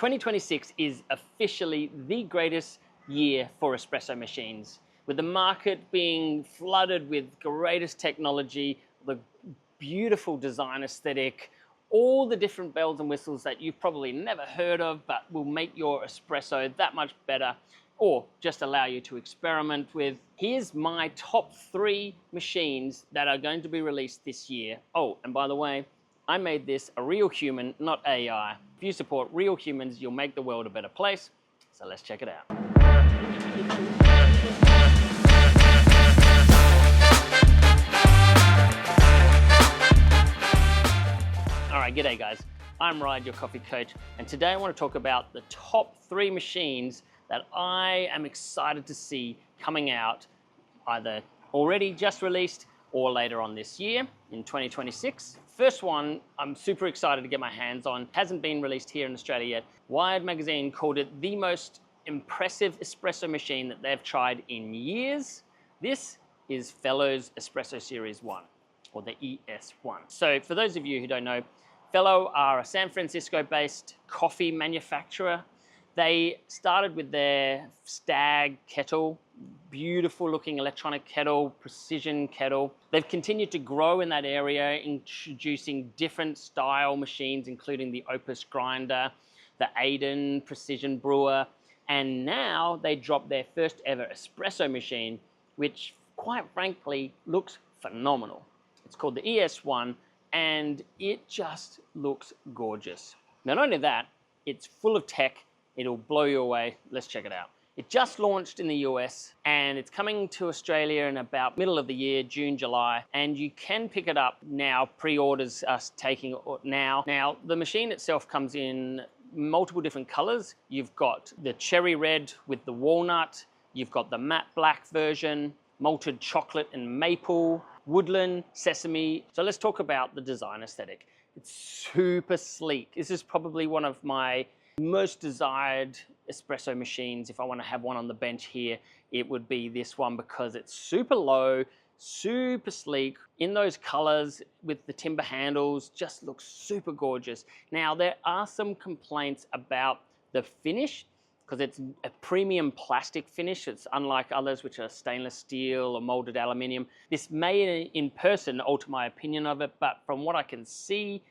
2026 is officially the greatest year for espresso machines, with the market being flooded with greatest technology, the beautiful design aesthetic, all the different bells and whistles that you've probably never heard of but will make your espresso that much better or just allow you to experiment with. Here's my top 3 machines that are going to be released this year. Oh, and by the way, I made this a real human, not AI. If you support real humans, you'll make the world a better place. So let's check it out. All right, g'day guys. I'm Ryde, your coffee coach, and today I want to talk about the top 3 machines that I am excited to see coming out, either already just released or later on this year in 2026. First one I'm super excited to get my hands on. Hasn't been released here in Australia yet. Wired magazine called it the most impressive espresso machine that they've tried in years. This is Fellows Espresso Series 1, or the ES1. So for those of you who don't know, Fellow are a San Francisco-based coffee manufacturer. They started with their Stag kettle, beautiful looking electronic kettle, precision kettle. They've continued to grow in that area, introducing different style machines, including the Opus grinder, the Aiden precision brewer, and now they dropped their first ever espresso machine, which quite frankly looks phenomenal. It's called the ES1, and it just looks gorgeous. Not only that, it's full of tech. It'll blow you away. Let's check it out. It just launched in the US and it's coming to Australia in about middle of the year, June, July, and you can pick it up now. Pre-orders are taking now. Now, the machine itself comes in multiple different colors. You've got the cherry red with the walnut, you've got the matte black version, malted chocolate and maple, woodland, sesame. So let's talk about the design aesthetic. It's super sleek. This is probably one of my most desired espresso machines. If I want to have one on the bench here, it would be this one because it's super low, super sleek, in those colors with the timber handles, just looks super gorgeous. Now, there are some complaints about the finish because it's a premium plastic finish. It's unlike others which are stainless steel or molded aluminium. This may in person alter my opinion of it, but from what I can see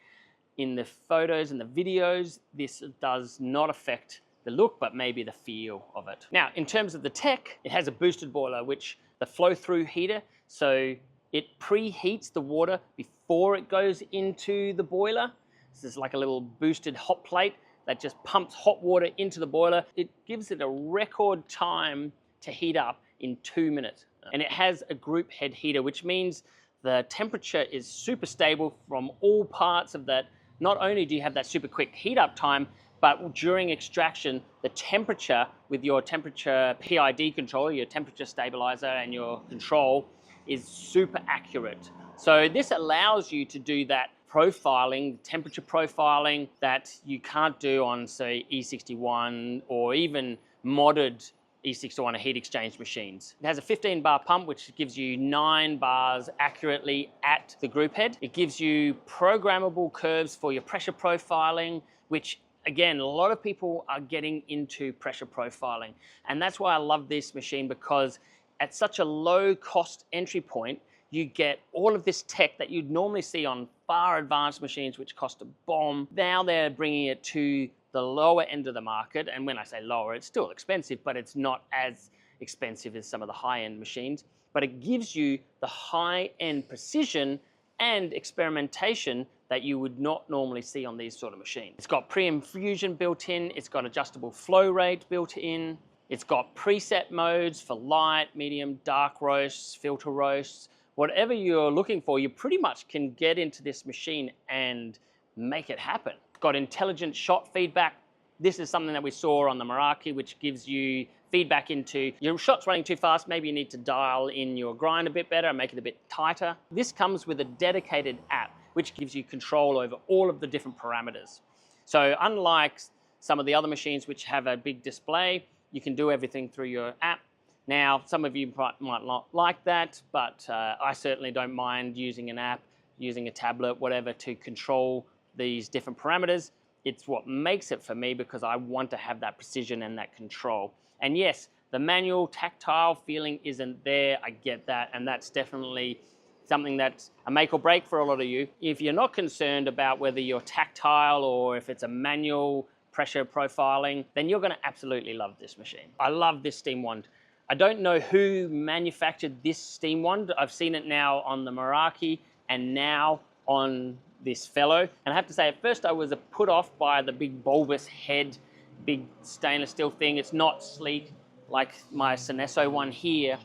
in the photos and the videos, this does not affect the look, but maybe the feel of it. Now, in terms of the tech, it has a boosted boiler, which the flow-through heater, so it preheats the water before it goes into the boiler. This is like a little boosted hot plate that just pumps hot water into the boiler. It gives it a record time to heat up in 2 minutes. And it has a group head heater, which means the temperature is super stable from all parts of that. Not only do you have that super quick heat up time, but during extraction, the temperature with your temperature PID controller, your temperature stabilizer and your control is super accurate. So this allows you to do that profiling, temperature profiling that you can't do on, say, E61 or even modded E61 or heat exchange machines. It has a 15-bar pump, which gives you 9 bars accurately at the group head. It gives you programmable curves for your pressure profiling, which again, a lot of people are getting into pressure profiling. And that's why I love this machine, because at such a low cost entry point, you get all of this tech that you'd normally see on far advanced machines, which cost a bomb. Now they're bringing it to the lower end of the market. And when I say lower, it's still expensive, but it's not as expensive as some of the high-end machines. But it gives you the high-end precision and experimentation that you would not normally see on these sort of machines. It's got pre-infusion built in, it's got adjustable flow rate built in, it's got preset modes for light, medium, dark roasts, filter roasts. Whatever you're looking for, you pretty much can get into this machine and make it happen. It's got intelligent shot feedback. This is something that we saw on the Meraki, which gives you feedback into your shot's running too fast, maybe you need to dial in your grind a bit better and make it a bit tighter. This comes with a dedicated app, which gives you control over all of the different parameters. So unlike some of the other machines which have a big display, you can do everything through your app. Now, some of you might not like that, but I certainly don't mind using an app, using a tablet, whatever, to control these different parameters. it's what makes it for me because I want to have that precision and that control. And yes, the manual tactile feeling isn't there. I get that. And that's definitely something that's a make or break for a lot of you. If you're not concerned about whether you're tactile or if it's a manual pressure profiling, then you're going to absolutely love this machine. I love this steam wand. I don't know who manufactured this steam wand. I've seen it now on the Meraki and now on this Fellow. And I have to say, at first I was put off by the big bulbous head, big stainless steel thing. It's not sleek like my Espresso one here.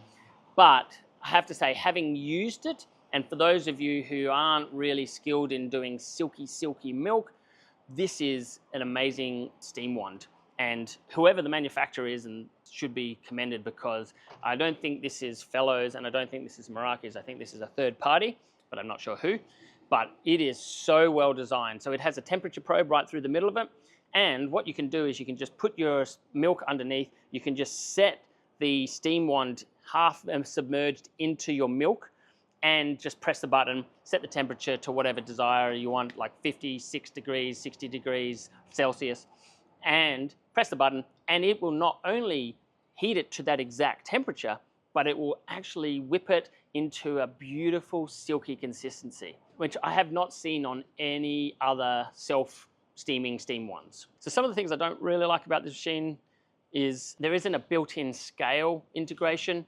But I have to say, having used it, and for those of you who aren't really skilled in doing silky milk, this is an amazing steam wand. And whoever the manufacturer is and should be commended, because I don't think this is Fellows and I don't think this is Meraki's. I think this is a third party, but I'm not sure who. But it is so well designed. So it has a temperature probe right through the middle of it. And what you can do is you can just put your milk underneath. You can just set the steam wand half submerged into your milk and just press the button, set the temperature to whatever desire you want, like 56 degrees, 60 degrees Celsius, and press the button. And it will not only heat it to that exact temperature, but it will actually whip it into a beautiful silky consistency, which I have not seen on any other self-steaming steam wands. So some of the things I don't really like about this machine is there isn't a built-in scale integration.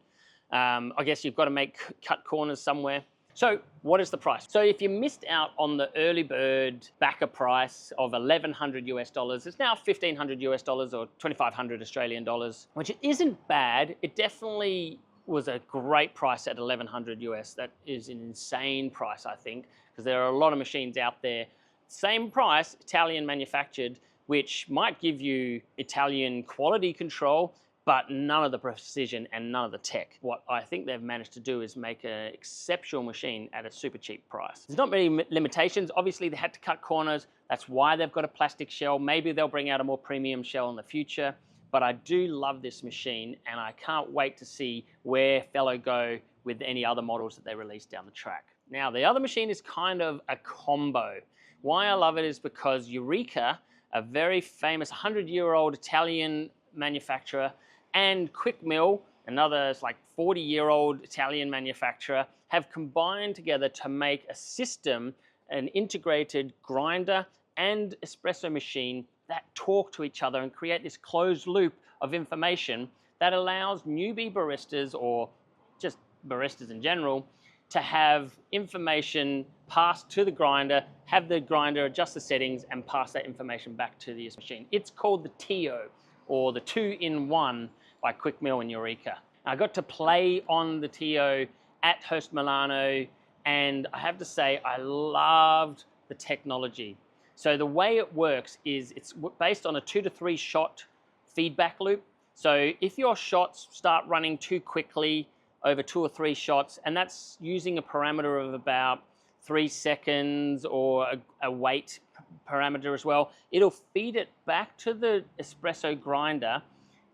I guess you've got to cut corners somewhere. So what is the price? So if you missed out on the early bird backer price of $1,100 US, it's now $1,500 US or 2,500 Australian dollars, which isn't bad. It definitely was a great price at $1,100 US. That is an insane price, I think, because there are a lot of machines out there. Same price, Italian manufactured, which might give you Italian quality control, but none of the precision and none of the tech. What I think they've managed to do is make an exceptional machine at a super cheap price. There's not many limitations. Obviously, they had to cut corners. That's why they've got a plastic shell. Maybe they'll bring out a more premium shell in the future. But I do love this machine, and I can't wait to see where Fellow go with any other models that they release down the track. Now, the other machine is kind of a combo. Why I love it is because Eureka, a very famous 100-year-old Italian manufacturer, and Quick Mill, another like 40-year-old Italian manufacturer, have combined together to make a system, an integrated grinder and espresso machine that talk to each other and create this closed loop of information that allows newbie baristas, or just baristas in general, to have information passed to the grinder, have the grinder adjust the settings and pass that information back to the machine. It's called the TIO, or the 2-in-1 by Quick Mill and Eureka. I got to play on the TIO at Host Milano, and I have to say I loved the technology. So the way it works is it's based on a 2 to 3 shot feedback loop. So if your shots start running too quickly over 2 or 3 shots, and that's using a parameter of about 3 seconds or a weight parameter as well, it'll feed it back to the espresso grinder,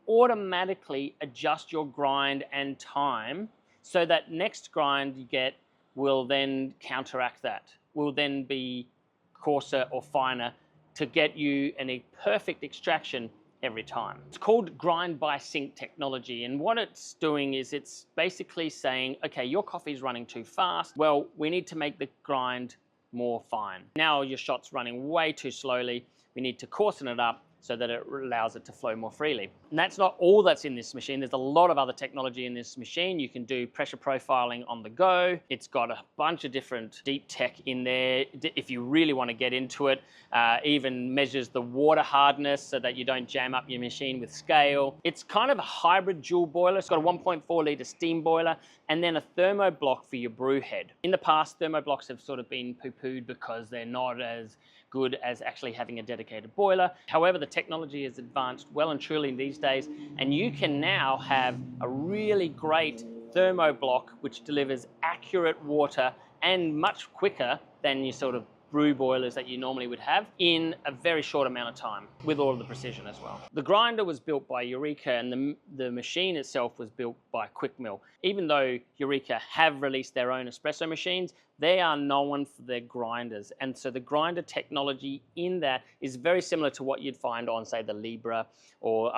automatically adjust your grind and time so that next grind you get will then counteract that, will then be coarser or finer to get you a perfect extraction every time. It's called grind by sync technology, and what it's doing is it's basically saying, okay, your coffee's running too fast. Well, we need to make the grind more fine. Now your shot's running way too slowly. We need to coarsen it up so that it allows it to flow more freely. And that's not all that's in this machine. There's a lot of other technology in this machine. You can do pressure profiling on the go. It's got a bunch of different deep tech in there. If you really want to get into it, even measures the water hardness so that you don't jam up your machine with scale. It's kind of a hybrid dual boiler. It's got a 1.4 litre steam boiler and then a thermo block for your brew head. In the past, thermo blocks have sort of been poo-pooed because they're not as good as actually having a dedicated boiler. However, the technology has advanced well and truly these days, and you can now have a really great thermo block which delivers accurate water and much quicker than your sort of brew boilers that you normally would have in a very short amount of time with all of the precision as well. The grinder was built by Eureka, and the machine itself was built by Quick Mill. Even though Eureka have released their own espresso machines, they are known for their grinders. And so the grinder technology in that is very similar to what you'd find on, say, the Libra or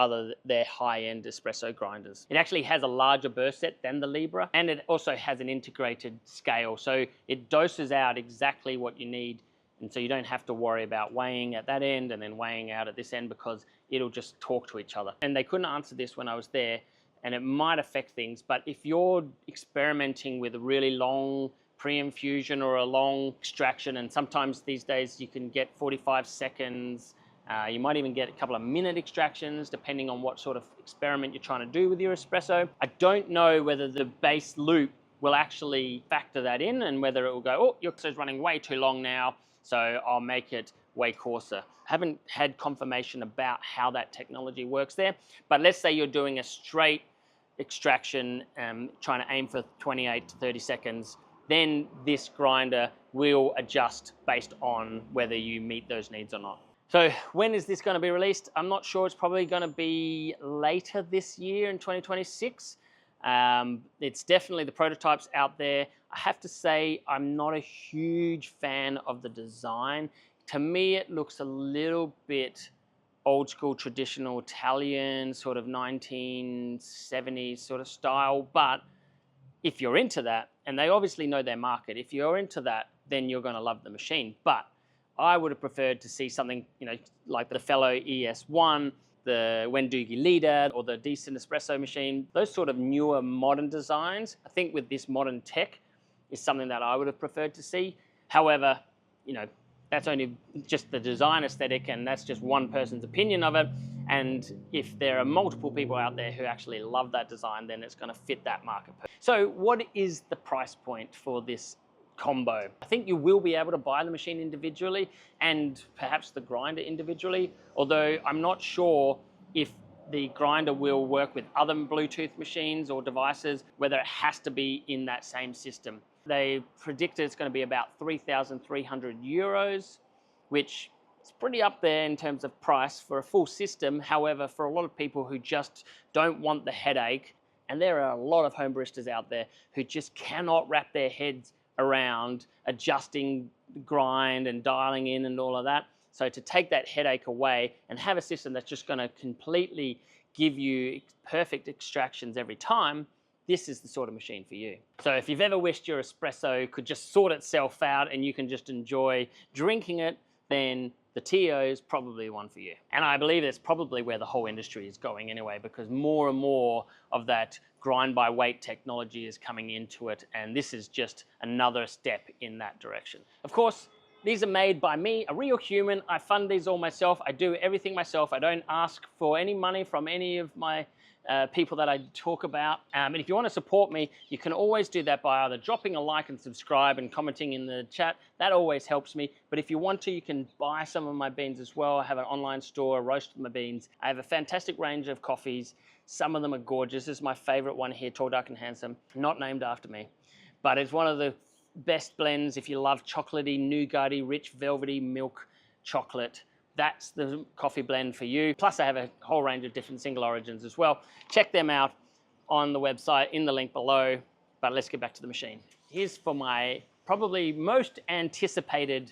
their high-end espresso grinders. It actually has a larger burst set than the Libra, and it also has an integrated scale. So it doses out exactly what you need. And so you don't have to worry about weighing at that end and then weighing out at this end, because it'll just talk to each other. And they couldn't answer this when I was there, and it might affect things. But if you're experimenting with a really long pre-infusion or a long extraction, and sometimes these days you can get 45 seconds, you might even get a couple of minute extractions depending on what sort of experiment you're trying to do with your espresso. I don't know whether the base loop will actually factor that in, and whether it will go, oh, your espresso's running way too long now, so I'll make it way coarser. I haven't had confirmation about how that technology works there, but let's say you're doing a straight extraction, trying to aim for 28 to 30 seconds, then this grinder will adjust based on whether you meet those needs or not. So when is this going to be released? I'm not sure. It's probably going to be later this year in 2026. It's definitely the prototypes out there. I have to say, I'm not a huge fan of the design. To me, it looks a little bit old school, traditional Italian, sort of 1970s sort of style. But if you're into that, and they obviously know their market, if you're into that, then you're going to love the machine. But I would have preferred to see something, like the Fellow ES1, the Wendoogee Leader, or the Decent Espresso machine. Those sort of newer modern designs, I think with this modern tech, is something that I would have preferred to see. However, that's only just the design aesthetic, and that's just one person's opinion of it. And if there are multiple people out there who actually love that design, then it's going to fit that market. So what is the price point for this combo? I think you will be able to buy the machine individually and perhaps the grinder individually, although I'm not sure if the grinder will work with other Bluetooth machines or devices, whether it has to be in that same system. They predicted it's going to be about 3,300 euros, which is pretty up there in terms of price for a full system. However, for a lot of people who just don't want the headache, and there are a lot of home baristas out there who just cannot wrap their heads around adjusting the grind and dialing in and all of that. So to take that headache away and have a system that's just going to completely give you perfect extractions every time, this is the sort of machine for you. So if you've ever wished your espresso could just sort itself out and you can just enjoy drinking it, then the TO is probably one for you. And I believe that's probably where the whole industry is going anyway, because more and more of that grind by weight technology is coming into it, and this is just another step in that direction. Of course, these are made by me, a real human. I fund these all myself. I do everything myself. I don't ask for any money from any of my people that I talk about. And if you want to support me, you can always do that by either dropping a like and subscribe and commenting in the chat. That always helps me. But if you want to, you can buy some of my beans as well. I have an online store, roast my beans. I have a fantastic range of coffees. Some of them are gorgeous. This is my favorite one here, Tall, Dark and Handsome. Not named after me, but it's one of the best blends if you love chocolatey, nougaty, rich, velvety milk chocolate. That's the coffee blend for you. Plus I have a whole range of different single origins as well. Check them out on the website in the link below, but let's get back to the machine. Here's for my probably most anticipated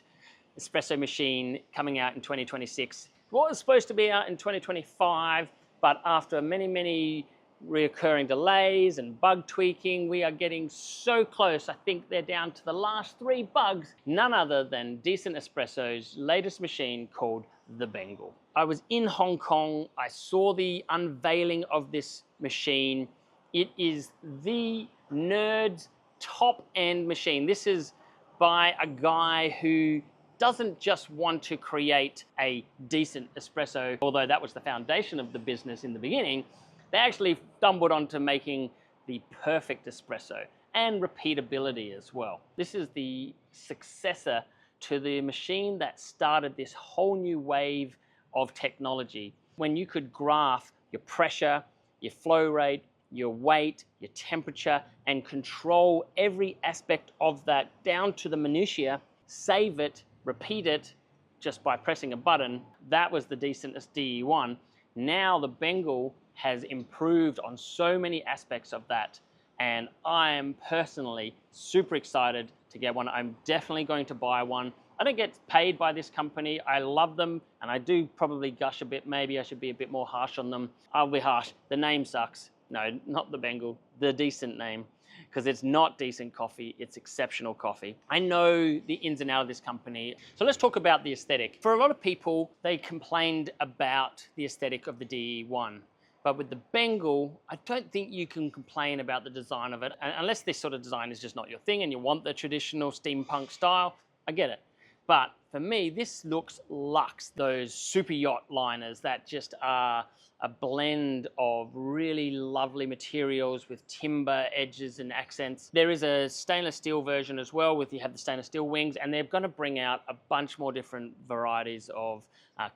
espresso machine coming out in 2026. It was supposed to be out in 2025, but after many reoccurring delays and bug tweaking, we are getting so close. I think they're down to the last 3 bugs. None other than Decent Espresso's latest machine called the Bengal. I was in Hong Kong. I saw the unveiling of this machine. It is the nerd's top-end machine. This is by a guy who doesn't just want to create a decent espresso, although that was the foundation of the business in the beginning. They actually stumbled onto making the perfect espresso and repeatability as well. This is the successor to the machine that started this whole new wave of technology, when you could graph your pressure, your flow rate, your weight, your temperature, and control every aspect of that down to the minutiae, save it, repeat it just by pressing a button. That was the decentest DE1. Now the Bengal has improved on so many aspects of that, and I am personally super excited to get one. I'm definitely going to buy one. I don't get paid by this company. I love them, and I do probably gush a bit. Maybe I should be a bit more harsh on them. I'll be harsh. The name sucks. No, not the Bengal, the decent name, because it's not decent coffee, it's exceptional coffee. I know the ins and outs of this company. So let's talk about the aesthetic. For a lot of people, they complained about the aesthetic of the DE1. But with the Bengal, I don't think you can complain about the design of it, unless this sort of design is just not your thing and you want the traditional steampunk style. I get it. But for me, this looks luxe, those super yacht liners that just are a blend of really lovely materials with timber edges and accents. There is a stainless steel version as well, with you have the stainless steel wings, and they're going to bring out a bunch more different varieties of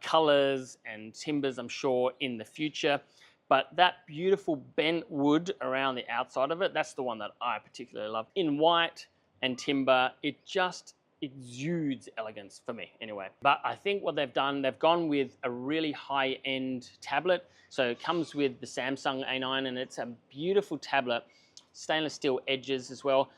colors and timbers, I'm sure, in the future. But that beautiful bent wood around the outside of it, that's the one that I particularly love. In white and timber, it just exudes elegance for me anyway. But I think what they've done, they've gone with a really high-end tablet. So it comes with the Samsung A9, and it's a beautiful tablet, stainless steel edges as well.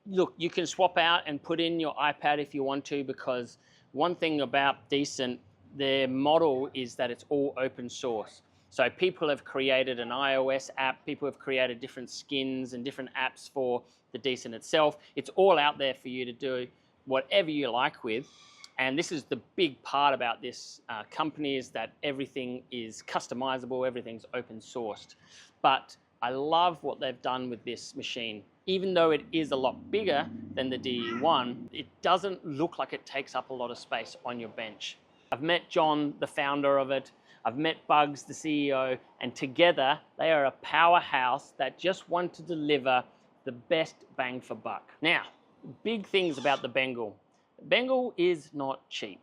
Look, you can swap out and put in your iPad if you want to, because one thing about Decent, their model is that it's all open source. So people have created an iOS app, people have created different skins and different apps for the Decent itself. It's all out there for you to do whatever you like with. And this is the big part about this company, is that everything is customizable, everything's open sourced. But I love what they've done with this machine. Even though it is a lot bigger than the DE1, it doesn't look like it takes up a lot of space on your bench. I've met John, the founder of it. I've met Bugs, the CEO, and together they are a powerhouse that just want to deliver the best bang for buck. Now, big things about the Bengal. Bengal is not cheap.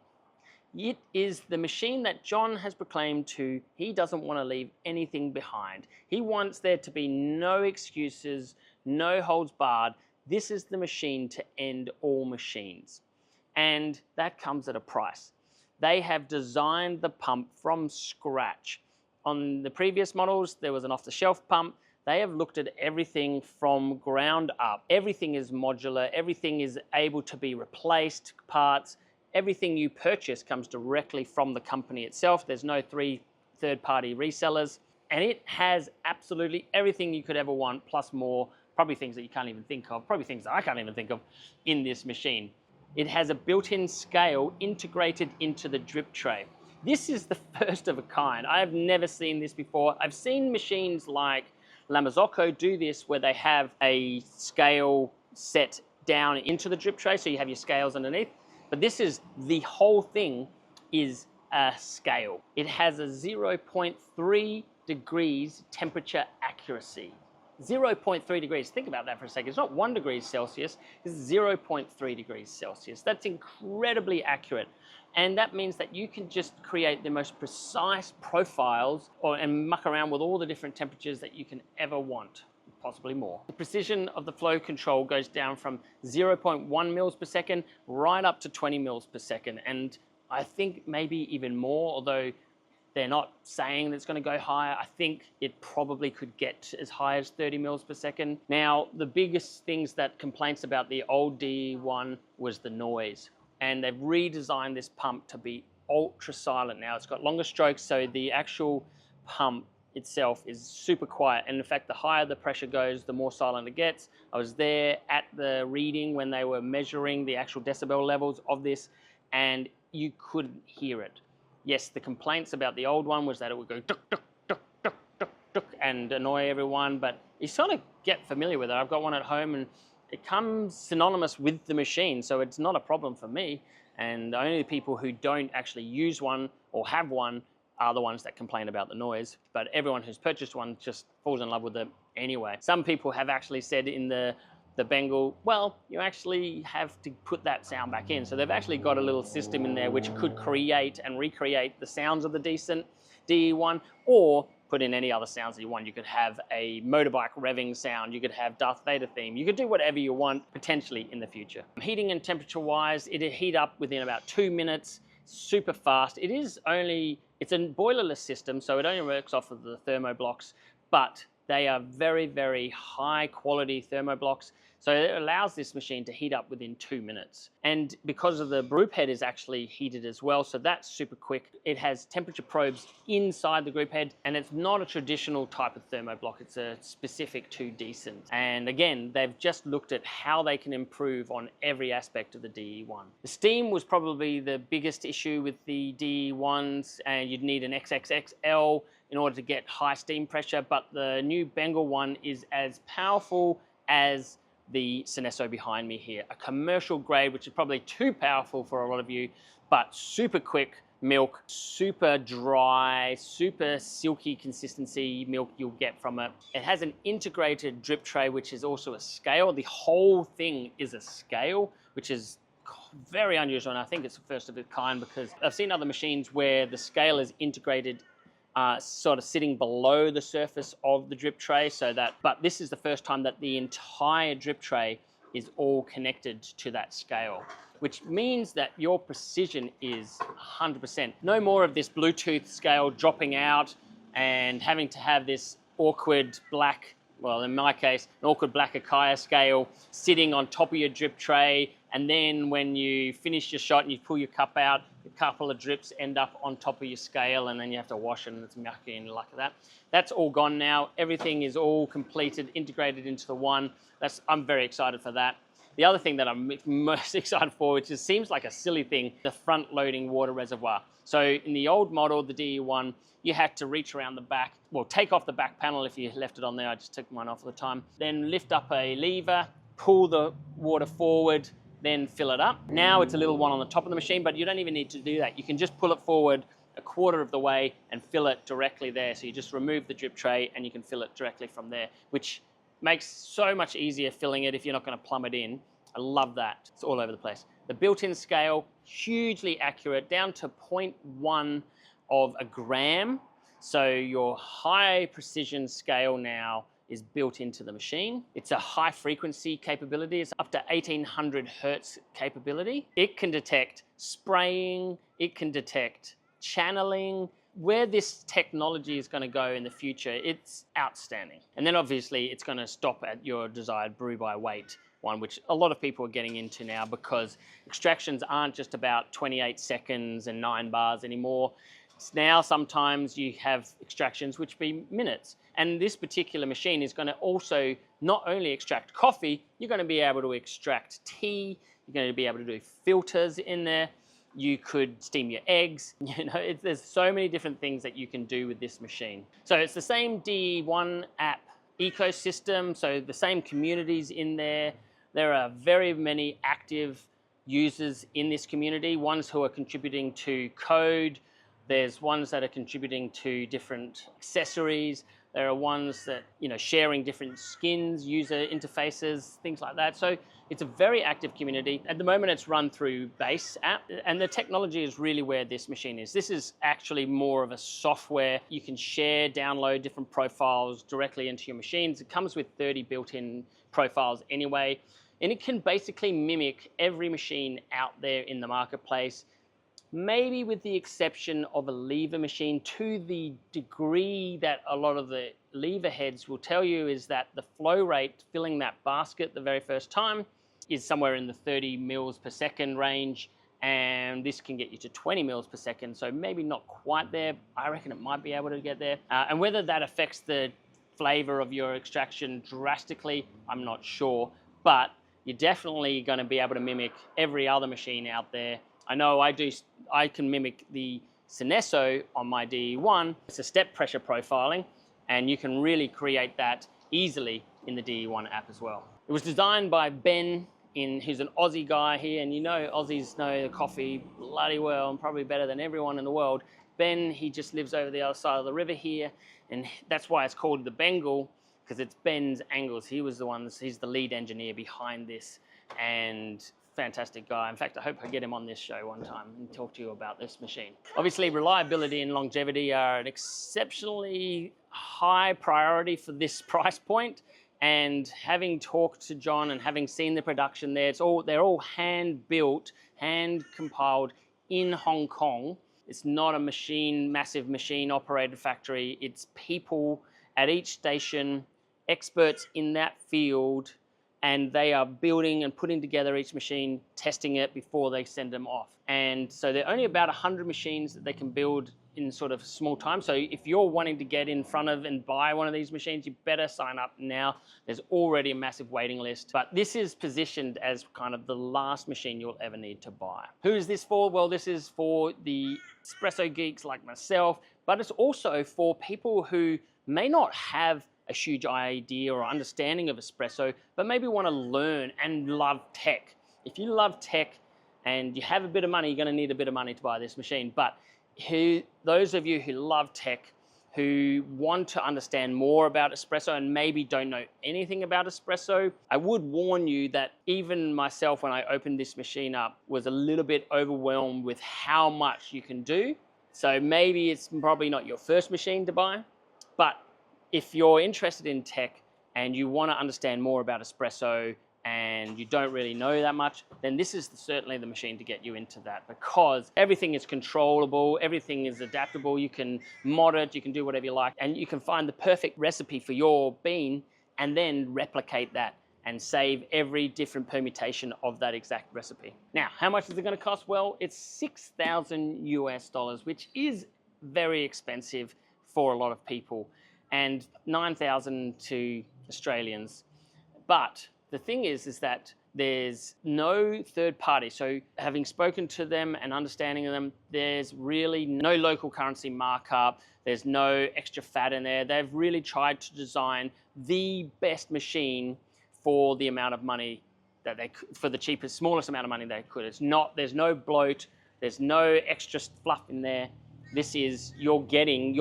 It is the machine that John has proclaimed he doesn't want to leave anything behind. He wants there to be no excuses, no holds barred. This is the machine to end all machines. And that comes at a price. They have designed the pump from scratch. On the previous models, there was an off-the-shelf pump. They have looked at everything from ground up. Everything is modular. Everything is able to be replaced, parts. Everything you purchase comes directly from the company itself. There's no third-party resellers. And it has absolutely everything you could ever want, plus more, probably things that you can't even think of, probably things that I can't even think of in this machine. It has a built-in scale integrated into the drip tray. This is the first of a kind. I have never seen this before. I've seen machines like La Marzocco do this, where they have a scale set down into the drip tray, so you have your scales underneath. But this is, the whole thing is a scale. It has a 0.3 degrees temperature accuracy. 0.3 degrees, think about that for a second. It's not 1 degree Celsius, it's 0.3 degrees Celsius. That's incredibly accurate. And that means that you can just create the most precise profiles and muck around with all the different temperatures that you can ever want, possibly more. The precision of the flow control goes down from 0.1 mils per second right up to 20 mils per second. And I think maybe even more, although they're not saying that it's going to go higher. I think it probably could get as high as 30 mils per second. Now, the biggest things that complaints about the old DE1 was the noise. And they've redesigned this pump to be ultra silent now. It's got longer strokes, so the actual pump itself is super quiet. And in fact, the higher the pressure goes, the more silent it gets. I was there at the reading when they were measuring the actual decibel levels of this, and you couldn't hear it. Yes, the complaints about the old one was that it would go tuk, tuk, tuk, tuk, tuk, tuk, and annoy everyone, but you sort of get familiar with it. I've got one at home, and it comes synonymous with the machine, so it's not a problem for me. And only the people who don't actually use one or have one are the ones that complain about the noise. But everyone who's purchased one just falls in love with it anyway. Some people have actually said in the Bengal, well, you actually have to put that sound back in. So they've actually got a little system in there which could create and recreate the sounds of the Decent DE1, or put in any other sounds that you want. You could have a motorbike revving sound, you could have Darth Vader theme, you could do whatever you want potentially in the future. Heating and temperature wise, it'll heat up within about 2 minutes, super fast. It's a boilerless system, so it only works off of the thermoblocks, but they are very, very high quality thermoblocks. So it allows this machine to heat up within 2 minutes. And because of the group head is actually heated as well, so that's super quick. It has temperature probes inside the group head, and it's not a traditional type of thermoblock. It's a specific to decent. And again, they've just looked at how they can improve on every aspect of the DE1. The steam was probably the biggest issue with the DE1s, and you'd need an XXXL in order to get high steam pressure, but the new Bengal one is as powerful as the Espresso behind me here. A commercial grade, which is probably too powerful for a lot of you, but super quick milk, super dry, super silky consistency milk you'll get from it. It has an integrated drip tray, which is also a scale. The whole thing is a scale, which is very unusual, and I think it's the first of its kind, because I've seen other machines where the scale is integrated sort of sitting below the surface of the drip tray, but this is the first time that the entire drip tray is all connected to that scale, which means that your precision is 100%. No more of this Bluetooth scale dropping out and having to have this awkward black, well, in my case, an awkward black Akaya scale sitting on top of your drip tray, and then when you finish your shot and you pull your cup out, a couple of drips end up on top of your scale, and then you have to wash it and it's mucky and like that. That's all gone now. Everything is all completed, integrated into the one. I'm very excited for that. The other thing that I'm most excited for, which just seems like a silly thing, the front-loading water reservoir. So in the old model, the DE1, you had to reach around the back, well, take off the back panel if you left it on there. I just took mine off at the time. Then lift up a lever, pull the water forward, then fill it up. Now it's a little one on the top of the machine, but you don't even need to do that. You can just pull it forward a quarter of the way and fill it directly there. So you just remove the drip tray and you can fill it directly from there, which makes so much easier filling it if you're not going to plumb it in. I love that. It's all over the place. The built-in scale, hugely accurate, down to 0.1 of a gram. So your high precision scale now is built into the machine. It's a high frequency capability. It's up to 1800 hertz capability. It can detect spraying, it can detect channeling. Where this technology is going to go in the future, it's outstanding. And then obviously it's going to stop at your desired brew by weight one, which a lot of people are getting into now, because extractions aren't just about 28 seconds and 9 bars anymore. Now sometimes you have extractions which be minutes. And this particular machine is going to also not only extract coffee, you're going to be able to extract tea, you're going to be able to do filters in there, you could steam your eggs, there's so many different things that you can do with this machine. So it's the same D1 app ecosystem, so the same communities in there. There are very many active users in this community, ones who are contributing to code, there's ones that are contributing to different accessories. There are ones that, sharing different skins, user interfaces, things like that. So it's a very active community. At the moment, it's run through Base app, and the technology is really where this machine is. This is actually more of a software. You can share, download different profiles directly into your machines. It comes with 30 built-in profiles anyway, and it can basically mimic every machine out there in the marketplace, maybe with the exception of a lever machine, to the degree that a lot of the lever heads will tell you is that the flow rate filling that basket the very first time is somewhere in the 30 mils per second range, and this can get you to 20 mils per second, so maybe not quite there. I reckon it might be able to get there. And whether that affects the flavor of your extraction drastically, I'm not sure, but you're definitely going to be able to mimic every other machine out there. I know I can mimic the Espresso on my DE1. It's a step pressure profiling, and you can really create that easily in the DE1 app as well. It was designed by Ben, who's an Aussie guy here, and Aussies know the coffee bloody well and probably better than everyone in the world. Ben, he just lives over the other side of the river here, and that's why it's called the Bengal, because it's Ben's angles. He's the lead engineer behind this, and fantastic guy. In fact, I hope I get him on this show one time and talk to you about this machine. Obviously, reliability and longevity are an exceptionally high priority for this price point. And having talked to John and having seen the production there, they're all hand built, hand compiled in Hong Kong. It's not a massive machine operated factory. It's people at each station, experts in that field, and they are building and putting together each machine, testing it before they send them off. And so there are only about 100 machines that they can build in sort of small time. So if you're wanting to get in front of and buy one of these machines, you better sign up now. There's already a massive waiting list. But this is positioned as kind of the last machine you'll ever need to buy. Who is this for? Well, this is for the espresso geeks like myself, but it's also for people who may not have a huge idea or understanding of espresso, but maybe want to learn and love tech. If you love tech and you have a bit of money, you're going to need a bit of money to buy this machine. But those of you who love tech, who want to understand more about espresso and maybe don't know anything about espresso, I would warn you that even myself, when I opened this machine up, was a little bit overwhelmed with how much you can do. So maybe it's probably not your first machine to buy, but if you're interested in tech and you want to understand more about espresso and you don't really know that much, then this is certainly the machine to get you into that, because everything is controllable, everything is adaptable, you can mod it, you can do whatever you like, and you can find the perfect recipe for your bean and then replicate that and save every different permutation of that exact recipe. Now, how much is it going to cost? Well, it's $6,000 US, which is very expensive for a lot of people, and 9,000 to Australians. But the thing is that there's no third party. So having spoken to them and understanding them, there's really no local currency markup. There's no extra fat in there. They've really tried to design the best machine for the amount of money that for the cheapest, smallest amount of money they could. There's no bloat. There's no extra fluff in there. This is, you're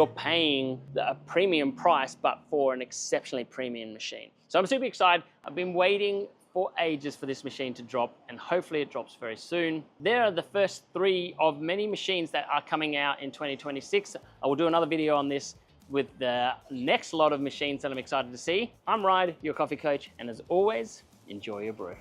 paying a premium price, but for an exceptionally premium machine. So I'm super excited. I've been waiting for ages for this machine to drop, and hopefully it drops very soon. There are the first 3 of many machines that are coming out in 2026. I will do another video on this with the next lot of machines that I'm excited to see. I'm Ryde, your coffee coach, and as always, enjoy your brew.